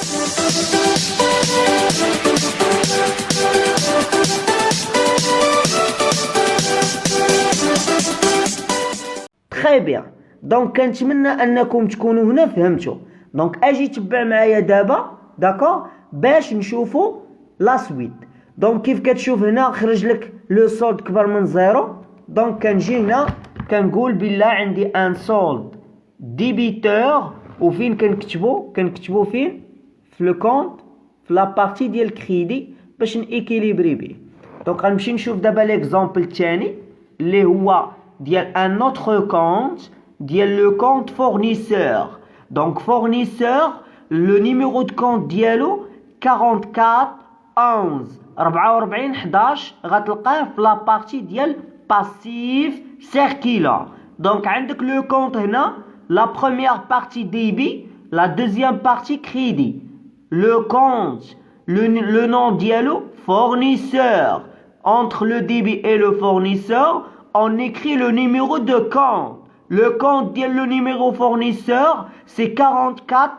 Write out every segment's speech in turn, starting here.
Très bien. دونك كنتمنى انكم تكونوا هنا فهمتوا. دونك اجي تبع معايا دابا داكور باش نشوفوا لا سويت. دونك كيف كتشوف هنا خرج لك لو سولد كبر من زيرو. دونك كنجي هنا كنقول بالله عندي ان سولد ديبيتور وفين كنكتبو فين في لو كونت في لا بارتي ديال الكريدي باش نيكيليبري بيه. دونك غنمشي نشوف دابا ليكزامبل الثاني اللي هو ديال ان اوتر كونت ديال لو كونت فورنيسور. دونك فورنيسور لو نيميرو دو كونت ديالو 44 11 44 11 غتلقاه في لا بارتي ديال باسيف سيركيلار. دونك عندك لو كونت هنا لا بروميير بارتي ديبي لا دوزيام بارتي كريدي. لو كونت le nom ديالو fournisseur. Entre le débit et le fournisseur, on écrit le numéro de compte. Le compte ديال le numéro fournisseur c'est 44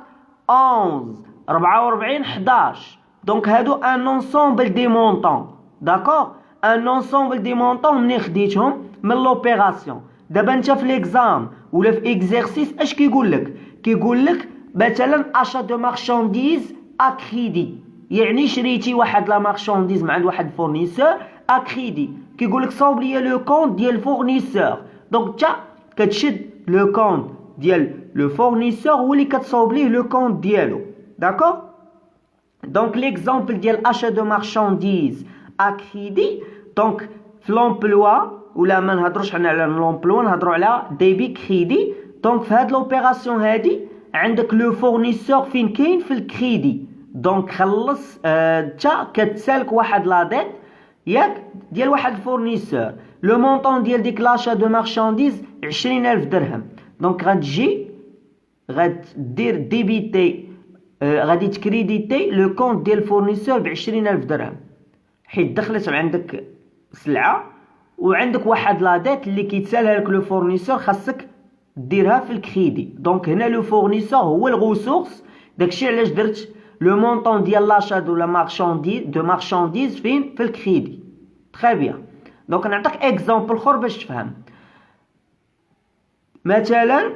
11 44 11. Donc هادو un ensemble des montants. D'accord? Un ensemble des montants مني خديتهم من l'opération. دابا انت في ليكزام ولا في اكزرسيس اش كيقول لك مثلا achat de marchandises à crédit. يعني شريتي واحد لا مارشانديز مع واحد فورنيسور ا كريدي. كيقول لك صاوب لي لو كونت ديال الفورنيسور. دونك انت كتشد لو كونت ديال لو فورنيسور هو اللي كتصاوب ليه لو كونت ديالو. داكور؟ دونك ليكزامبل ديال اشا دو مارشانديز ا كريدي. دونك في لومبلوا ولا ما نهضروش حنا على لومبلوا نهضروا على ديبي كريدي. دونك في هاد لوبيراسيون هادي عندك لو فورنيسور فين كاين في الكريدي. دونك خلص تا كتسالك واحد لا ديت ياك ديال واحد الفورنيسور. لو مونطون ديال ديك لاشا دو مارشانديز 20000 درهم. دونك غتجي غدير ديبيتي غادي تكريديتي لو كونت ديال الفورنيسور ب 20000 درهم حيت دخلت عندك سلعه وعندك واحد لا ديت اللي كيتسالها لك لو فورنيسور خاصك ديرها في الكريدي. دونك هنا لو فورنيسور هو الغوسورس. داكشي علاش درت لو مونطون ديال لاشا دو لا مارشانديز فين في الكريدي. تري بيان. دونك نعطيك اكزامبل اخر باش تفهم. مثلا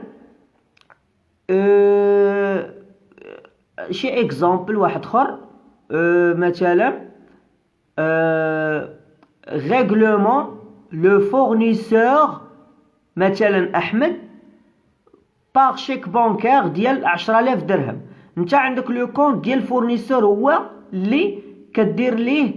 شي اكزامبل واحد اخر. مثلا ريغلومون لو فورنيسور مثلا احمد باغ شيك بانكير ديال 10000 درهم. انت عندك لو كونت ديال الفورنيسور هو اللي كدير ليه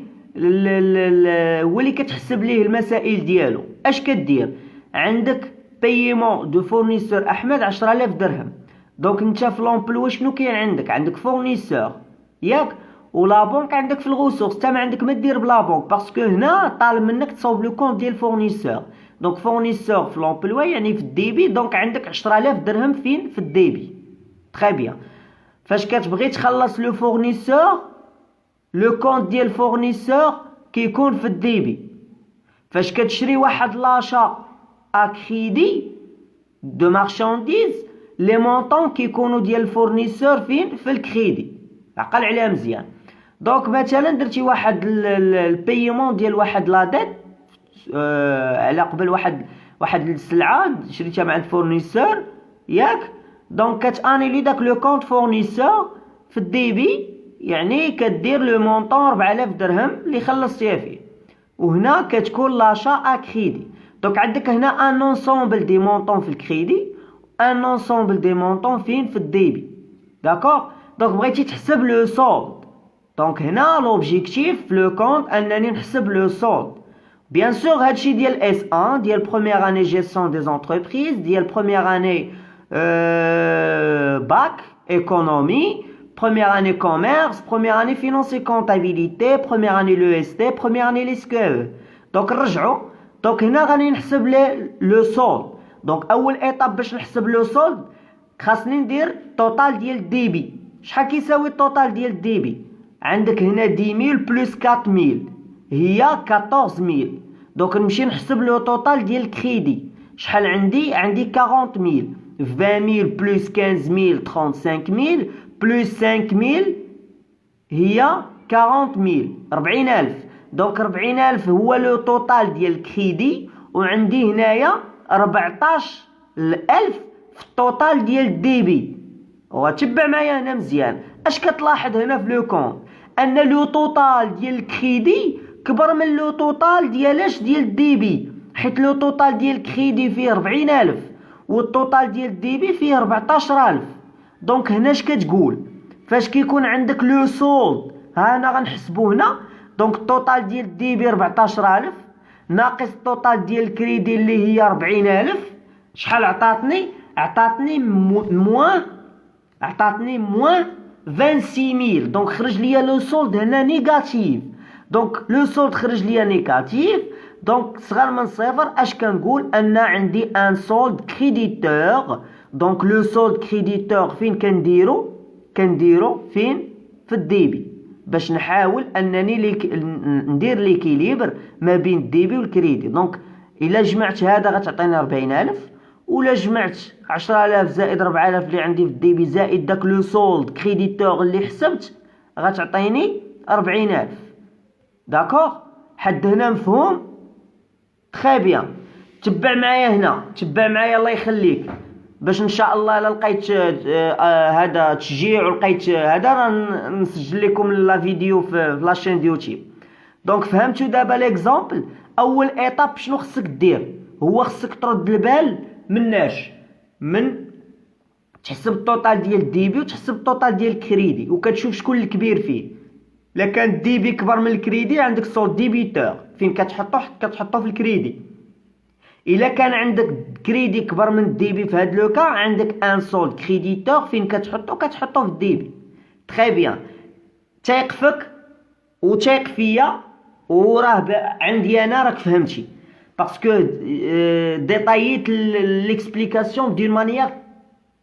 هو اللي كتحسب ليه المسائل ديالو. اش كدير؟ عندك بايمون دو فورنيسور احمد 10000 درهم. دونك انت في لومبلوا شنو كاين عندك فورنيسور ياك ولا بونك عندك في الغوسورس. تا ما عندك ما دير بلا بونك باسكو هنا طالب منك تصاوب لو كونت ديال الفورنيسور. دونك فورنيسور في لومبلوا يعني في الديبي. دونك عندك 10000 درهم فين في الديبي. تري بيان. فاش كتبغي تخلص لو فورنيسور لو كونت ديال الفورنيسور كيكون في الديبي. فاش كتشري واحد لاشا ا كريدي دو مارشانديز لي مونطون كيكونوا ديال الفورنيسور فين في الكريدي. عقل عليها مزيان. دونك مثلا درتي واحد البايمون ديال واحد لا ديت على قبل واحد السلعه شريتها مع الفورنيسور ياك. دونك كتانيلي داك لو كونت فورنيسور في الديبي يعني كدير لو مونطون 4000 درهم اللي خلصتيها فيه. وهنا كتكون لاشا ا كريدي. دونك عندك هنا ان انسومبل دي مونطون في الكريدي ان انسومبل دي مونطون فين في الديبي. داكور؟ دونك بغيتي تحسب لو سولد. دونك هنا لوبجيكتيف في لو كونت انني نحسب لو سولد. بيان سور هادشي ديال اس 1 ديال بروميير اني جيستيون دي زونتربريز ديال بروميير اني bac, économie, première année commerce, première année finance et comptabilité, première année l'EST, première année l'SQE. Donc نرجعوا. دونك هنا غادي نحسب لو سولد. دونك اول ايطاب باش نحسب لو سولد خاصني ندير توتال ديال الديبي. شحال كيساوي التوتال ديال الديبي؟ عندك هنا 10000 بلس 4000 هي 14000. دونك نمشي نحسب لو توتال ديال الكريدي. شحال عندي 40000 20000 plus 15000 35000 plus 5000 هي 40,000. دونك 40,000 هو لو توتال ديال الكريدي، وعندي هنايا 14,000 في التوتال ديال الديبي. وتبع معايا هنا مزيان. اش كتلاحظ هنا في لو كونت؟ ان لو توتال ديال الكريدي كبر من لو توتال ديال الديبي، حيت لو توتال ديال الكريدي فيه 40,000 والتوتال ديال الديبي فيه 14,000. دونك هنا اش كتقول؟ فاش كيكون عندك لو سولد، ها انا غنحسبو هنا. دونك التوتال ديال الديبي 14,000 ناقص التوتال ديال الكريدي اللي هي 40,000، شحال عطاتني؟ عطاتني موان 26,000. دونك خرج ليا لو سولد هنا نيجاتيف. دونك لو سولد خرج ليا نيجاتيف. دونك صغر من صفر اش كنقول؟ ان عندي ان سولد كريديتور. دونك لو سولد كريديتور فين كنديرو فين؟ في الديبي، باش نحاول انني ندير ليكيليبر ما بين الديبي والكريدي. دونك الا جمعت هذا غتعطيني 40,000، ولا جمعت 10,000 زائد 4,000 اللي عندي في الديبي زائد داك لو سولد كريديتور اللي حسبت غتعطيني 40,000. داكوغ؟ حد هنا مفهوم؟ تري بيان. تبع معايا الله يخليك، باش ان شاء الله الا لقيت هذا تشجيع ولقيت هذا راه نسجل لكم لا فيديو في لاشين ديال يوتيوب. دونك فهمتوا دابا ليكزامبل؟ اول ايطاب شنو خصك دير؟ هو خصك ترد البال من تحسب التوتال ديال الديبي وتحسب التوتال ديال الكريدي، وكتشوف شكون الكبير فيه. الا كان الديبي كبر من الكريدي عندك سولد ديبيتور فين كتحطو في الكريدي. الا كان عندك كريدي كبر من الديبي في هاد لوكا عندك ان سولد كريديتور فين كتحطو في الديبي. تري بيان. تايق فيك وتايق فيا، وراه عندي انا راك فهمتي، باسكو ديتاييت ليكسبليكاسيون دون مانيير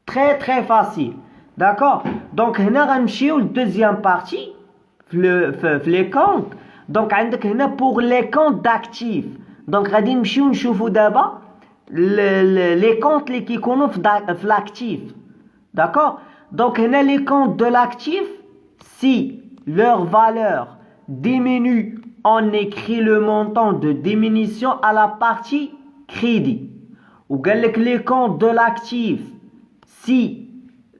تري فاسيل. داكور؟ دونك هنا غنمشيو للدوزيام بارتي في لي كونت. دونك عندك هنا بوغ لي كونت داكتيف. دونك غادي نمشيو نشوفو دابا لي كونت اللي كيكونوا في لاكتيف. داكور؟ دونك هنا لي كونت دو لاكتيف سي leur valeur diminue, on écrit le montant de diminution à la partie crédit. Ou les comptes de l'actif, si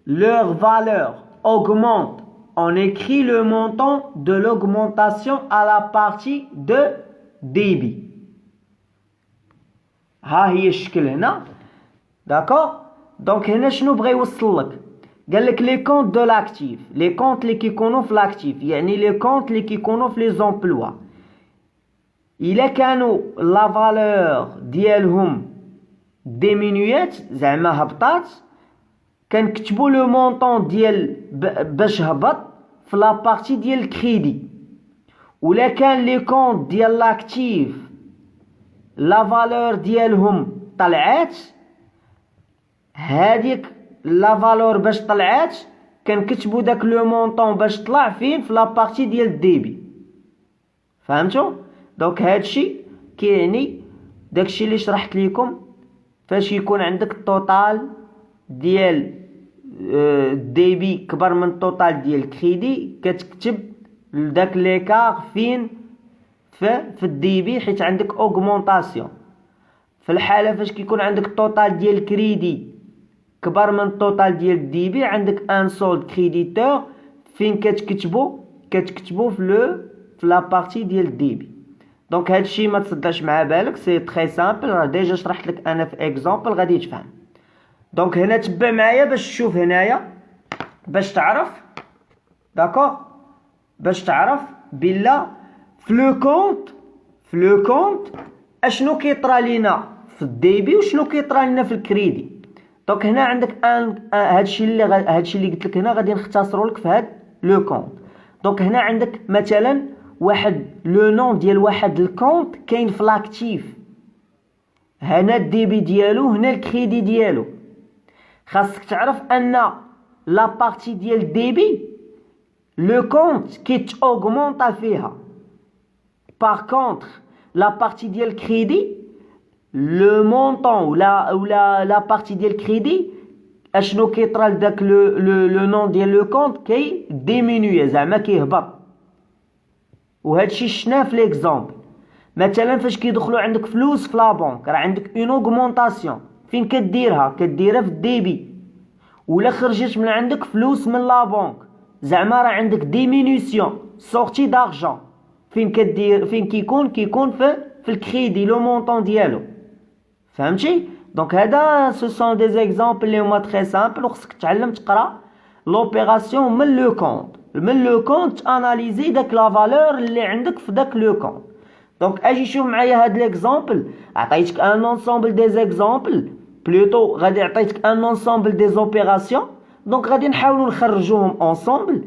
leur valeur augmente, on écrit le montant de l'augmentation à la partie de débit. ها هي الشكل هنا. داكور؟ دونك هنا شنو بغا يوصل لك؟ قال لك لي كونت دو لاكتيف، لي كونت اللي كيكونوا في لاكتيف، يعني لي كونت اللي كيكونوا في لي زومبلوا، الا كانوا لا فالور ديالهم ديمينيات زعما هبطات، كنكتبوا لو مونطون ديال باش هبط في لا بارتي ديال الكريدي. ولا كان لي كونت ديال لاكتيف لا فالور ديالهم طلعات، هذيك لا فالور باش طلعات كنكتبوا داك لو مونطون باش طلع فين؟ في لا بارتي ديال الديبي. فهمتوا؟ دونك هادشي كيعني داكشي اللي شرحت لكم. فاش يكون عندك التوتال ديال الديبي كبر من التوتال ديال الكريدي، كتكتب داك ليكار فين؟ في الديبي، حيت عندك اوغمونطاسيون. في الحاله فاش كيكون عندك التوتال ديال الكريدي كبر من التوتال ديال الديبي عندك ان سولد كريديتور فين كتكتبو في لا بارتي ديال الديبي. دونك هادشي ما تصدعش مع بالك، سي تري سامبل، راه ديجا شرحت لك انا في اكزامبل غادي تفهم. دونك هنا تبع معايا باش تشوف هنايا، باش تعرف. داكوغ؟ باش تعرف بلا في لو كونت اشنو كيطرا لينا في الديبي وشنو كيطرا لينا في الكريدي. دونك هنا عندك هادشي اللي قلت لك هنا غادي نختصروا لك في هاد لو كونت. دونك هنا عندك مثلا واحد لو نون ديال واحد الكونت كاين في لاكتيف، هنا الديبي ديالو، هنا الكريدي ديالو. خاصك تعرف ان لا بارتي ديال الديبي لو كونت كيتاوغمونطا فيها. باغ كونطخ لا بارتي ديال الكريدي، لو مونطون ولا لا بارتي ديال الكريدي اشنو كيطرا لداك لو نون ديال لو كونت كي ديمينوي زعما كيهبط. وهادشي شفناه في ليكزامبل. مثلا فاش كيدخلوا عندك فلوس في لابونك راه عندك اون اوغمونطاسيون، فين كديرها في الديبي. ولا خرجت من عندك فلوس من لابونك زعما راه عندك ديمينيسيون سورتي دارجون، فين كدير فين كيكون في الكريدي لو مونطون ديالو. فهمتي؟ دونك هذا سو سون دي زيكزامبل اللي هما تري سامبل، وخصك تعلم تقرا لوبيراسيون من لو كونت اناليزي داك لا فالور اللي عندك في داك لو كونت. دونك اجي شوف معايا هاد ليكزامبل، عطيتك ان انسامبل دي زيكزامبل بلوتو، غادي عطيتك ان انسامبل دي زوبيراسيون. دونك غادي نحاولوا نخرجوهم انسامبل